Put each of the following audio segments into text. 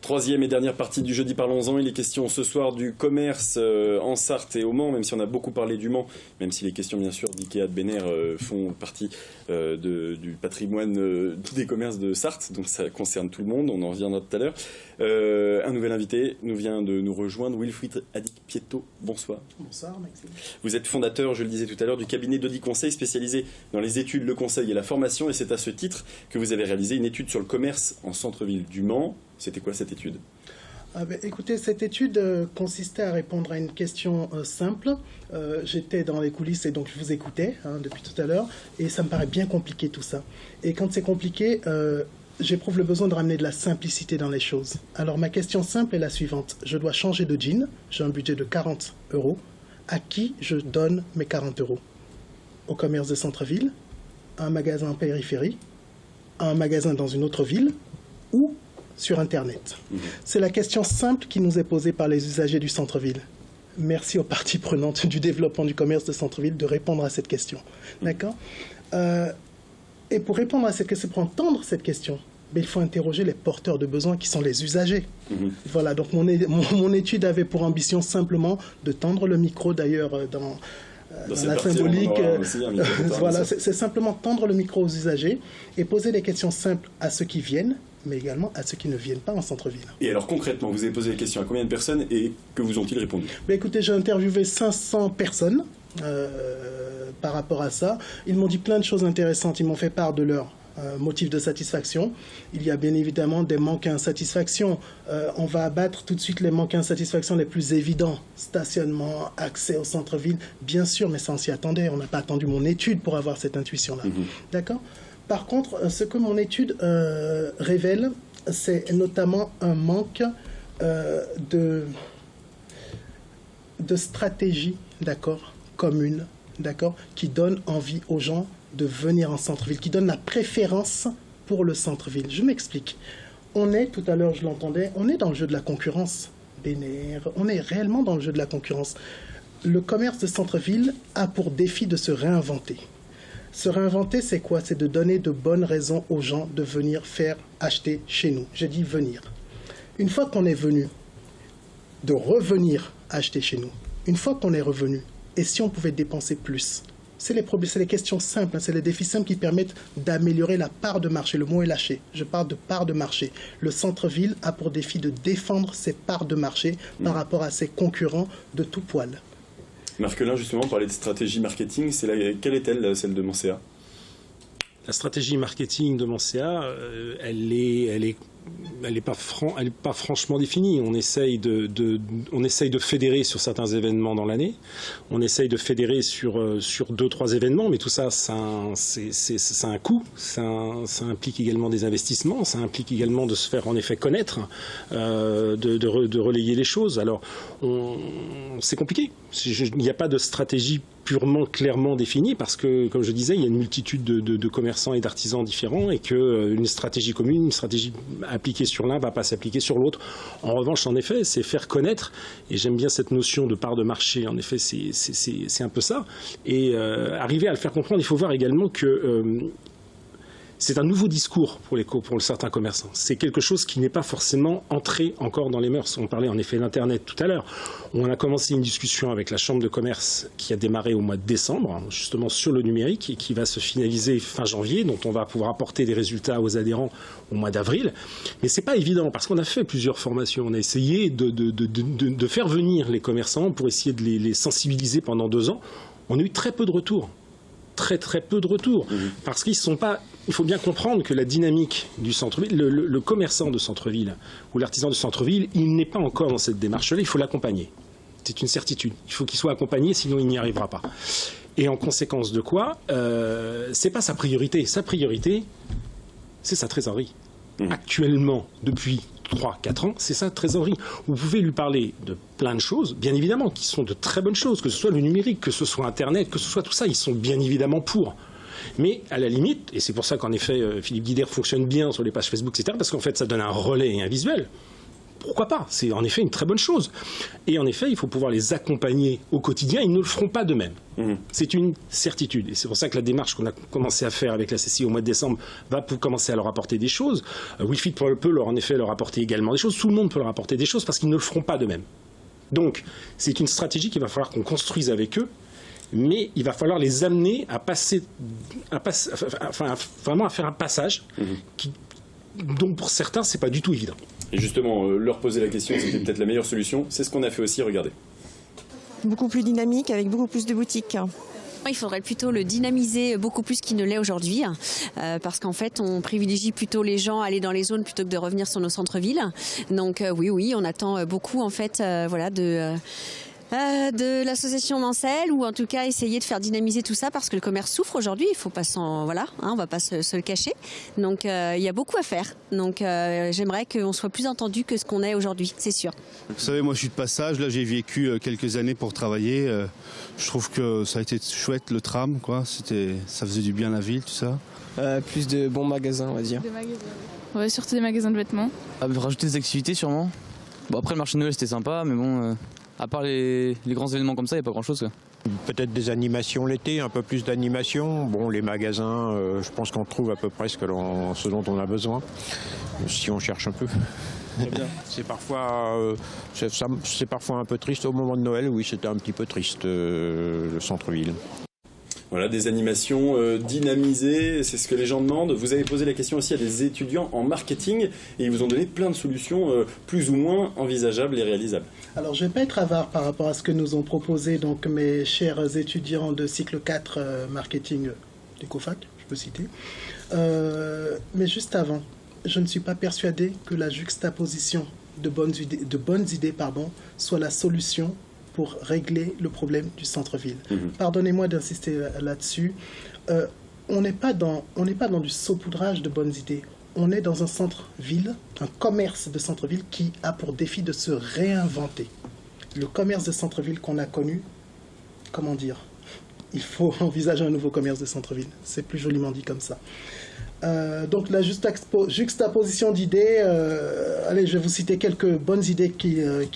Troisième et dernière partie du Jeudi Parlons-en. Il est question ce soir du commerce en Sarthe et au Mans, même si on a beaucoup parlé du Mans, même si les questions bien sûr d'Ikea de Bénère font partie du patrimoine des commerces de Sarthe, donc ça concerne tout le monde, on en reviendra tout à l'heure. Un nouvel invité vient de nous rejoindre, Wilfried Adik-Pietto. Bonsoir. Bonsoir Maxime. Vous êtes fondateur, je le disais tout à l'heure, du cabinet d'Audit Conseil spécialisé dans les études, le conseil et la formation, et c'est à ce titre que vous avez réalisé une étude sur le commerce en centre-ville du Mans. C'était quoi cette étude ? Écoutez, cette étude consistait à répondre à une question simple. J'étais dans les coulisses et donc je vous écoutais depuis tout à l'heure, et ça me paraît bien compliqué tout ça. Et quand c'est compliqué, j'éprouve le besoin de ramener de la simplicité dans les choses. Alors ma question simple est la suivante. Je dois changer de jean, j'ai un budget de 40 €. À qui je donne mes 40 €? Au commerce de centre-ville, à un magasin en périphérie, à un magasin dans une autre ville, ou sur Internet. C'est la question simple qui nous est posée par les usagers du centre-ville. Merci aux parties prenantes du développement du commerce de centre-ville de répondre à cette question. D'accord ? Et pour répondre à cette question, pour entendre cette question, il faut interroger les porteurs de besoins qui sont les usagers. Voilà, donc mon étude avait pour ambition simplement de tendre le micro, d'ailleurs, dans la symbolique. Voilà, c'est simplement tendre le micro aux usagers et poser des questions simples à ceux qui viennent, mais également à ceux qui ne viennent pas en centre-ville. Et alors concrètement, vous avez posé des questions à combien de personnes et que vous ont-ils répondu ? Écoutez, j'ai interviewé 500 personnes par rapport à ça. Ils m'ont dit plein de choses intéressantes, ils m'ont fait part de leur motif de satisfaction. Il y a bien évidemment des manques à insatisfaction. On va abattre tout de suite les manques à insatisfaction les plus évidents. Stationnement, accès au centre-ville, bien sûr, mais ça on s'y attendait. On n'a pas attendu mon étude pour avoir cette intuition-là. D'accord ? Par contre, ce que mon étude révèle, c'est notamment un manque de stratégie, d'accord, commune, d'accord, qui donne envie aux gens de venir en centre-ville, qui donne la préférence pour le centre-ville. Je m'explique. On est, tout à l'heure je l'entendais, on est dans le jeu de la concurrence. Bénère, on est réellement dans le jeu de la concurrence. Le commerce de centre-ville a pour défi de se réinventer. Se réinventer, c'est quoi ? C'est de donner de bonnes raisons aux gens de venir acheter chez nous. J'ai dit venir. Une fois qu'on est venu, de revenir acheter chez nous. Une fois qu'on est revenu, et si on pouvait dépenser plus ? C'est les questions simples, c'est les défis simples qui permettent d'améliorer la part de marché. Le mot est lâché. Je parle de part de marché. Le centre-ville a pour défi de défendre ses parts de marché par rapport à ses concurrents de tout poil. Marcelin, justement, parlait de stratégie marketing. Quelle est-elle, celle de Mancéa ? La stratégie marketing de Mancéa, elle est pas franchement définie. On essaye de fédérer sur certains événements dans l'année. On essaye de fédérer sur 2-3 événements, mais tout ça, ça a un coût. Ça implique également des investissements. Ça implique également de se faire en effet connaître, de relayer les choses. Alors, c'est compliqué. Il n'y a pas de stratégie purement clairement définie parce que, comme je disais, il y a une multitude de commerçants et d'artisans différents et qu'une stratégie commune, une stratégie appliquée sur l'un ne va pas s'appliquer sur l'autre. En revanche, en effet, c'est faire connaître, et j'aime bien cette notion de part de marché, en effet, c'est un peu ça. Et arriver à le faire comprendre, il faut voir également que c'est un nouveau discours pour certains commerçants. C'est quelque chose qui n'est pas forcément entré encore dans les mœurs. On parlait en effet d'Internet tout à l'heure. On a commencé une discussion avec la Chambre de commerce qui a démarré au mois de décembre, justement sur le numérique, et qui va se finaliser fin janvier, dont on va pouvoir apporter des résultats aux adhérents au mois d'avril. Mais c'est pas évident, parce qu'on a fait plusieurs formations. On a essayé de faire venir les commerçants pour essayer de les sensibiliser pendant 2 ans. On a eu très peu de retours. Très peu de retours. Parce qu'ils sont pas... Il faut bien comprendre que la dynamique du centre-ville, le commerçant de centre-ville ou l'artisan de centre-ville, il n'est pas encore dans cette démarche-là, il faut l'accompagner. C'est une certitude. Il faut qu'il soit accompagné, sinon il n'y arrivera pas. Et en conséquence de quoi, c'est pas sa priorité. Sa priorité, c'est sa trésorerie. Actuellement, depuis 3-4 ans, c'est sa trésorerie. Vous pouvez lui parler de plein de choses, bien évidemment, qui sont de très bonnes choses, que ce soit le numérique, que ce soit Internet, que ce soit tout ça, ils sont bien évidemment pour. Mais à la limite, et c'est pour ça qu'en effet Philippe Guidère fonctionne bien sur les pages Facebook, etc., parce qu'en fait ça donne un relais et un visuel. pourquoi pas? C'est en effet une très bonne chose. Et en effet, il faut pouvoir les accompagner au quotidien. Ils ne le feront pas d'eux-mêmes. C'est une certitude. Et c'est pour ça que la démarche qu'on a commencé à faire avec la CCI au mois de décembre va commencer à leur apporter des choses. WeFit peut en effet leur apporter également des choses. Tout le monde peut leur apporter des choses parce qu'ils ne le feront pas d'eux-mêmes. Donc, c'est une stratégie qu'il va falloir qu'on construise avec eux. Mais il va falloir les amener à vraiment à faire un passage dont pour certains, c'est pas du tout évident. Et justement, leur poser la question, c'était peut-être la meilleure solution. C'est ce qu'on a fait aussi, regardez. Beaucoup plus dynamique, avec beaucoup plus de boutiques. Il faudrait plutôt le dynamiser beaucoup plus qu'il ne l'est aujourd'hui, parce qu'en fait, on privilégie plutôt les gens à aller dans les zones plutôt que de revenir sur nos centres-villes. Donc oui, on attend beaucoup en fait, de l'association Mancel, ou en tout cas essayer de faire dynamiser tout ça parce que le commerce souffre aujourd'hui, il faut pas on va pas se le cacher. Donc il y a beaucoup à faire. Donc j'aimerais qu'on soit plus entendu que ce qu'on est aujourd'hui, c'est sûr. Vous savez, moi je suis de passage, là j'ai vécu quelques années pour travailler. Je trouve que ça a été chouette le tram, quoi. Ça faisait du bien à la ville, tout ça. Plus de bons magasins, on va dire. Des magasins, oui. Ouais, surtout des magasins de vêtements. Rajouter des activités sûrement. Bon, après le marché de Noël c'était sympa, mais bon... À part les grands événements comme ça, il n'y a pas grand-chose. Peut-être des animations l'été, un peu plus d'animation. Bon, les magasins, je pense qu'on trouve à peu près ce dont on a besoin, si on cherche un peu. C'est parfois un peu triste au moment de Noël. Oui, c'était un petit peu triste, le centre-ville. Voilà, des animations dynamisées, c'est ce que les gens demandent. Vous avez posé la question aussi à des étudiants en marketing et ils vous ont donné plein de solutions plus ou moins envisageables et réalisables. Alors, je ne vais pas être avare par rapport à ce que nous ont proposé donc, mes chers étudiants de cycle 4 marketing d'Ecofac, je peux citer. Mais juste avant, je ne suis pas persuadé que la juxtaposition de bonnes idées, soit la solution pour régler le problème du centre-ville. Pardonnez-moi d'insister là-dessus. On n'est pas dans du saupoudrage de bonnes idées. On est dans un centre-ville, un commerce de centre-ville qui a pour défi de se réinventer. Le commerce de centre-ville qu'on a connu, comment dire, il faut envisager un nouveau commerce de centre-ville. C'est plus joliment dit comme ça. Donc la juxtaposition d'idées, allez, je vais vous citer quelques bonnes idées qu'ils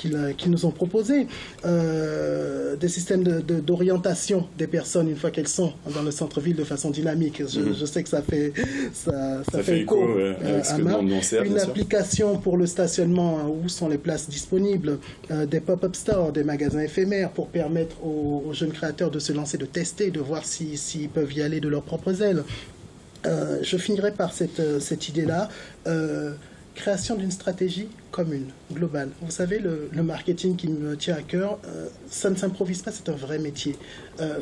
nous ont proposées. Des systèmes d'orientation des personnes une fois qu'elles sont dans le centre-ville de façon dynamique. Je sais que ça fait écho à une application pour le stationnement, où sont les places disponibles, des pop-up stores, des magasins éphémères pour permettre aux jeunes créateurs de se lancer, de tester, de voir s'ils peuvent y aller de leurs propres ailes. Je finirai par cette idée-là, création d'une stratégie commune, globale. Vous savez, le marketing qui me tient à cœur, ça ne s'improvise pas, c'est un vrai métier.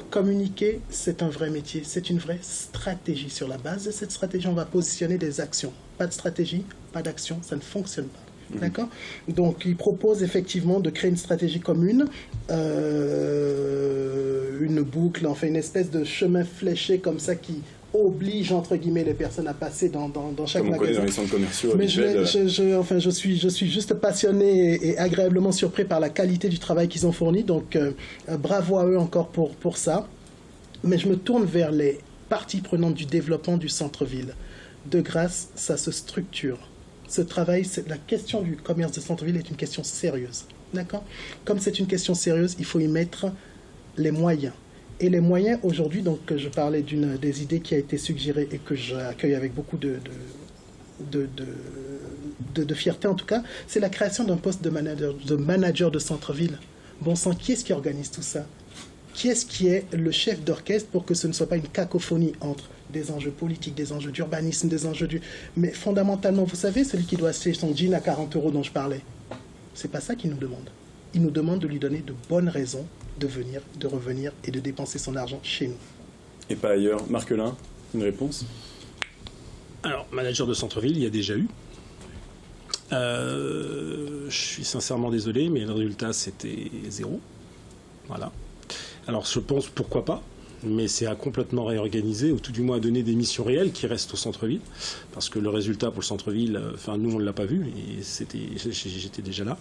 Communiquer, c'est un vrai métier, c'est une vraie stratégie. Sur la base de cette stratégie, on va positionner des actions. Pas de stratégie, pas d'action, ça ne fonctionne pas. D'accord ? Donc, il propose effectivement de créer une stratégie commune, une boucle, enfin une espèce de chemin fléché comme ça qui oblige entre guillemets les personnes à passer dans chaque magasin. Comme on connaît dans les centres commerciaux. Mais je suis juste passionné et agréablement surpris par la qualité du travail qu'ils ont fourni. Donc bravo à eux encore pour ça. Mais je me tourne vers les parties prenantes du développement du centre-ville. De grâce, ça se structure. Ce travail, la question du commerce de centre-ville est une question sérieuse. D'accord ? Comme c'est une question sérieuse, il faut y mettre les moyens. Et les moyens, aujourd'hui, donc je parlais d'une des idées qui a été suggérée et que j'accueille avec beaucoup de fierté en tout cas, c'est la création d'un poste de manager de centre-ville. Bon sang, qui est-ce qui organise tout ça ? Qui est-ce qui est le chef d'orchestre pour que ce ne soit pas une cacophonie entre des enjeux politiques, des enjeux d'urbanisme, des enjeux Mais fondamentalement, vous savez, celui qui doit acheter son jean à 40 € dont je parlais, c'est pas ça qu'il nous demande. Il nous demande de lui donner de bonnes raisons de venir, de revenir et de dépenser son argent chez nous. Et pas ailleurs. Marquelin, une réponse ? Alors, manager de centre-ville, il y a déjà eu. Je suis sincèrement désolé, mais le résultat, c'était 0. Voilà. Alors, je pense, pourquoi pas, mais c'est à complètement réorganiser, ou tout du moins à donner des missions réelles qui restent au centre-ville, parce que le résultat pour le centre-ville, nous, on ne l'a pas vu, et j'étais déjà là.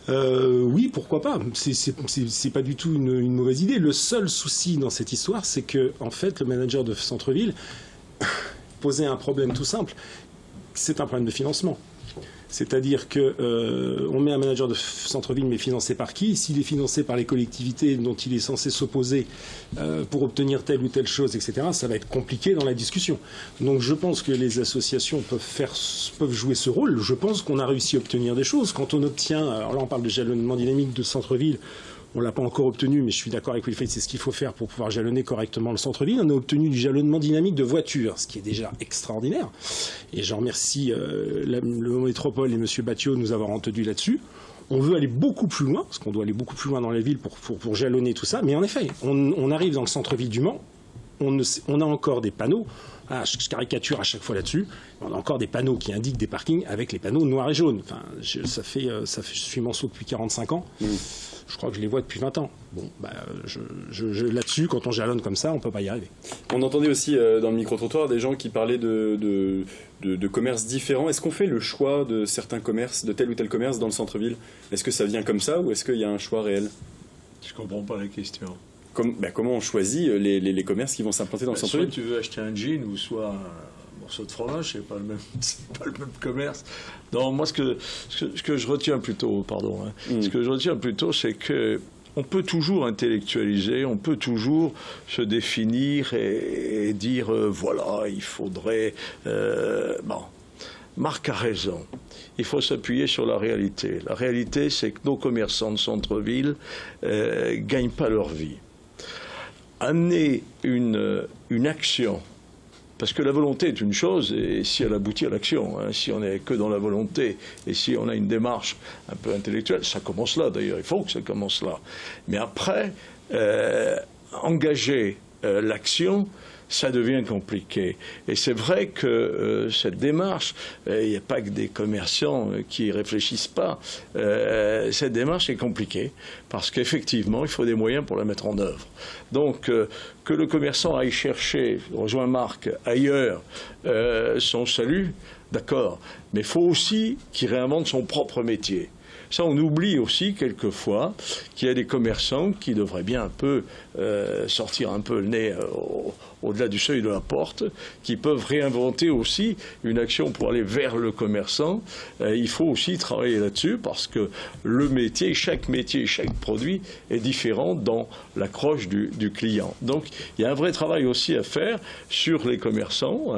Oui, pourquoi pas. C'est pas du tout une mauvaise idée. Le seul souci dans cette histoire, c'est que, en fait, le manager de centre-ville posait un problème tout simple. C'est un problème de financement. C'est-à-dire qu'on met un manager de centre-ville, mais financé par qui? S'il est financé par les collectivités dont il est censé s'opposer pour obtenir telle ou telle chose, etc., ça va être compliqué dans la discussion. Donc je pense que les associations peuvent jouer ce rôle. Je pense qu'on a réussi à obtenir des choses. Quand on obtient, alors là on parle de jalonnement dynamique de centre-ville, on ne l'a pas encore obtenu, mais je suis d'accord avec Wilfried, c'est ce qu'il faut faire pour pouvoir jalonner correctement le centre-ville. On a obtenu du jalonnement dynamique de voitures, ce qui est déjà extraordinaire. Et j'en remercie le métropole et M. Battiot de nous avoir entendus là-dessus. On veut aller beaucoup plus loin, parce qu'on doit aller beaucoup plus loin dans les villes pour jalonner tout ça. Mais en effet, on arrive dans le centre-ville du Mans, on a encore des panneaux. Ah, je caricature à chaque fois là-dessus. On a encore des panneaux qui indiquent des parkings avec les panneaux noirs et jaunes. Enfin, je suis Manceau depuis 45 ans. Je crois que je les vois depuis 20 ans. Bon, là-dessus, quand on jalonne comme ça, on ne peut pas y arriver. On entendait aussi dans le micro-trottoir des gens qui parlaient de commerces différents. Est-ce qu'on fait le choix de certains commerces, de tel ou tel commerce dans le centre-ville? Est-ce que ça vient comme ça ou est-ce qu'il y a un choix réel? Je ne comprends pas la question. Comment on choisit les commerces qui vont s'implanter dans le centre-ville? Soit tu veux acheter un jean ou soit un morceau de fromage, c'est pas le même commerce. Non, moi ce que je retiens plutôt, ce que je retiens plutôt, c'est que on peut toujours intellectualiser, on peut toujours se définir et dire voilà, il faudrait. Marc a raison. Il faut s'appuyer sur la réalité. La réalité, c'est que nos commerçants de centre-ville gagnent pas leur vie. Amener une action, parce que la volonté est une chose, et si elle aboutit à l'action, si on n'est que dans la volonté, et si on a une démarche un peu intellectuelle, ça commence là d'ailleurs, il faut que ça commence là. Mais après, engager l'action, ça devient compliqué. Et c'est vrai que cette démarche, il n'y a pas que des commerçants qui réfléchissent pas, cette démarche est compliquée, parce qu'effectivement, il faut des moyens pour la mettre en œuvre. Donc, que le commerçant aille chercher, rejoint Marc, ailleurs, son salut, d'accord, mais il faut aussi qu'il réinvente son propre métier. Ça, on oublie aussi quelquefois qu'il y a des commerçants qui devraient bien un peu sortir un peu le nez au-delà du seuil de la porte, qui peuvent réinventer aussi une action pour aller vers le commerçant. Il faut aussi travailler là-dessus parce que le métier, chaque produit est différent dans l'accroche du client. Donc, il y a un vrai travail aussi à faire sur les commerçants,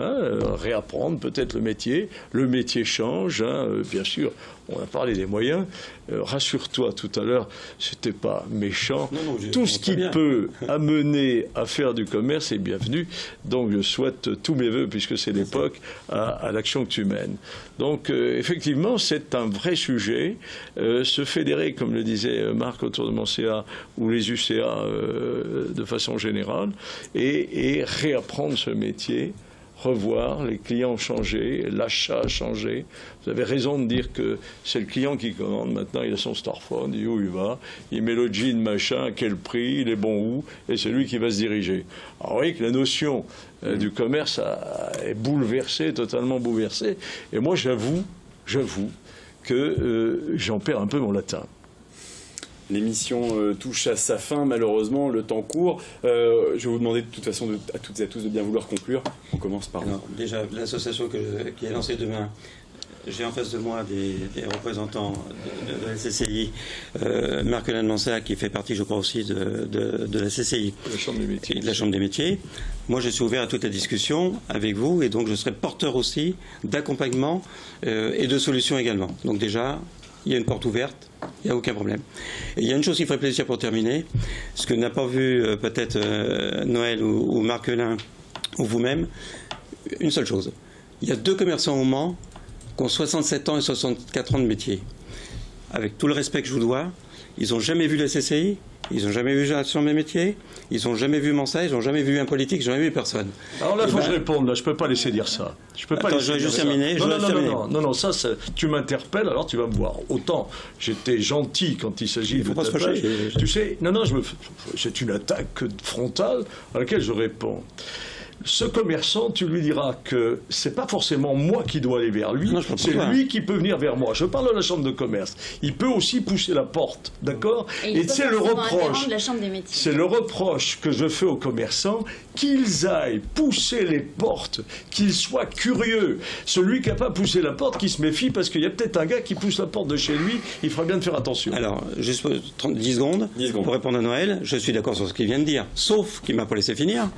réapprendre peut-être le métier change, bien sûr. On a parlé des moyens. Rassure-toi, tout à l'heure, c'était pas méchant. Non, tout ce qui peut amener à faire du commerce est bienvenu. Donc, je souhaite tous mes voeux, puisque c'est l'époque, à l'action que tu mènes. Donc, effectivement, c'est un vrai sujet. Se fédérer, comme le disait Marc, autour de mon CA ou les UCA de façon générale, et réapprendre ce métier. Revoir, les clients ont changé, l'achat a changé. Vous avez raison de dire que c'est le client qui commande. Maintenant, il a son smartphone, il dit où il va, il met le jean, machin, à quel prix, il est bon où, et c'est lui qui va se diriger. Alors, vous voyez que la notion du commerce est bouleversée, totalement bouleversée. Et moi, j'avoue que j'en perds un peu mon latin. L'émission touche à sa fin, malheureusement, le temps court. Je vais vous demander de toute façon à toutes et à tous de bien vouloir conclure. On commence par vous. Déjà, l'association qui est lancée demain, j'ai en face de moi des représentants de la CCI, Marc-Hélène Mansea, qui fait partie, je crois aussi, de la CCI. La Chambre des métiers. De la Chambre des métiers. Moi, je suis ouvert à toute la discussion avec vous, et donc je serai porteur aussi d'accompagnement et de solutions également. Donc déjà, il y a une porte ouverte, il n'y a aucun problème. Et il y a une chose qui ferait plaisir pour terminer, ce que n'a pas vu peut-être Noël ou Marc-Hélène ou vous-même, une seule chose. Il y a 2 commerçants au Mans qui ont 67 ans et 64 ans de métier. Avec tout le respect que je vous dois, ils n'ont jamais vu la CCI, ils n'ont jamais vu la Chambre des métiers, ils n'ont jamais vu Mansea, ils n'ont jamais vu un politique, ils n'ont jamais vu personne. Alors là, il faut que je réponde, là, je ne peux pas laisser dire ça. Je peux pas Attends, je vais juste terminer. Non, ça, tu m'interpelles, alors tu vas me voir. Autant j'étais gentil quand il s'agit de pas se fâcher. Tu sais, c'est une attaque frontale à laquelle je réponds. ce commerçant, tu lui diras que c'est pas forcément moi qui dois aller vers lui, c'est lui qui peut venir vers moi. Je parle de la chambre de commerce. Il peut aussi pousser la porte, d'accord? Et c'est le reproche. C'est le reproche que je fais aux commerçants, qu'ils aillent pousser les portes, qu'ils soient curieux. Celui qui n'a pas poussé la porte, qui se méfie parce qu'il y a peut-être un gars qui pousse la porte de chez lui, il fera bien de faire attention. Alors, juste 10 secondes pour répondre à Noël. Je suis d'accord sur ce qu'il vient de dire, sauf qu'il ne m'a pas laissé finir.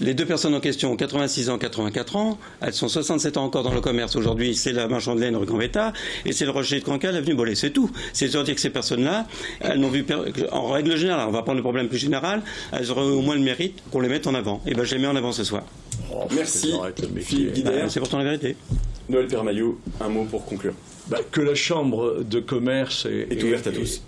Les deux personnes en question ont 86 ans, 84 ans. Elles sont 67 ans encore dans le commerce. Aujourd'hui, c'est la marchande de laine rue Gambetta et c'est le Rocher de Cancale, avenue Bollé. C'est tout. C'est-à-dire que ces personnes-là, elles n'ont vu, en règle générale, on va prendre le problème plus général, elles auraient au moins le mérite qu'on les mette en avant. Et ben, je les mets en avant ce soir. Oh, merci, Philippe Guidère. C'est pourtant la vérité. Noël Permaillot, un mot pour conclure. Que la chambre de commerce est ouverte à tous.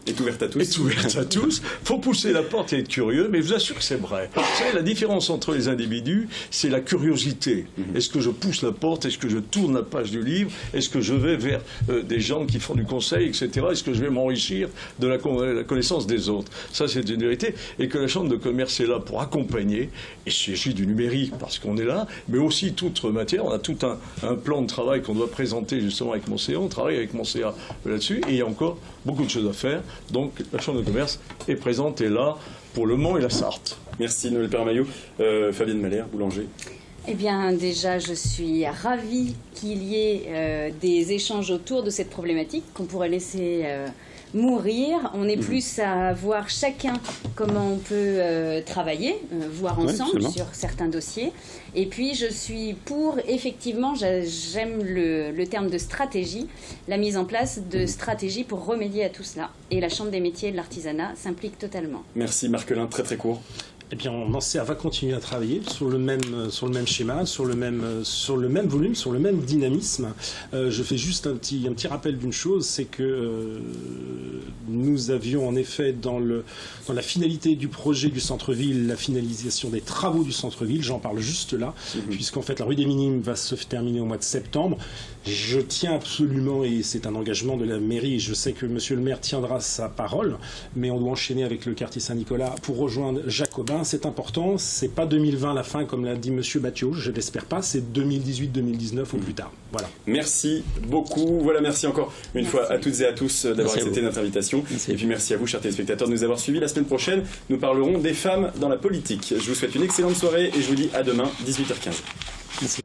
Est ouverte à tous. Est ouverte à tous. Faut pousser la porte et être curieux, mais je vous assure que c'est vrai. Vous savez, la différence entre les individus, c'est la curiosité. Est-ce que je pousse la porte? Est-ce que je tourne la page du livre? Est-ce que je vais vers des gens qui font du conseil, etc. Est-ce que je vais m'enrichir de la connaissance des autres? Ça, c'est une vérité. Et que la chambre de commerce est là pour accompagner. Et il s'agit du numérique, parce qu'on est là, mais aussi toute matière. On a tout un plan de travail qu'on doit présenter justement avec mon CA. On travaille avec mon CA là-dessus. Et il y a encore beaucoup de choses à faire. Donc la Chambre de commerce est présente et là pour le Mans et la Sarthe. Merci Noël Permaillot. Fabienne Malher, boulanger. Eh bien déjà je suis ravie qu'il y ait des échanges autour de cette problématique qu'on pourrait laisser mourir. On est plus à voir chacun comment on peut travailler, voir ensemble sur certains dossiers. Et puis je suis pour, effectivement, j'aime le terme de stratégie, la mise en place de stratégies pour remédier à tout cela. Et la Chambre des métiers et de l'artisanat s'implique totalement. Merci Marcelin, très très court. Eh bien, Nancéa va continuer à travailler sur le même schéma, sur le même volume, sur le même dynamisme. Je fais juste un petit rappel d'une chose, c'est que nous avions en effet dans la finalité du projet du centre-ville, la finalisation des travaux du centre-ville, j'en parle juste là, puisqu'en fait la rue des Minimes va se terminer au mois de septembre. Je tiens absolument, et c'est un engagement de la mairie, je sais que monsieur le maire tiendra sa parole, mais on doit enchaîner avec le quartier Saint-Nicolas pour rejoindre Jacobin. C'est important, c'est pas 2020 la fin comme l'a dit monsieur Bathiot, je l'espère pas, c'est 2018-2019 au plus tard. Voilà. Merci beaucoup. Voilà, merci encore une fois à toutes et à tous d'avoir accepté notre invitation. Et puis merci à vous, chers téléspectateurs, de nous avoir suivis. La semaine prochaine, nous parlerons des femmes dans la politique. Je vous souhaite une excellente soirée et je vous dis à demain, 18h15. Merci.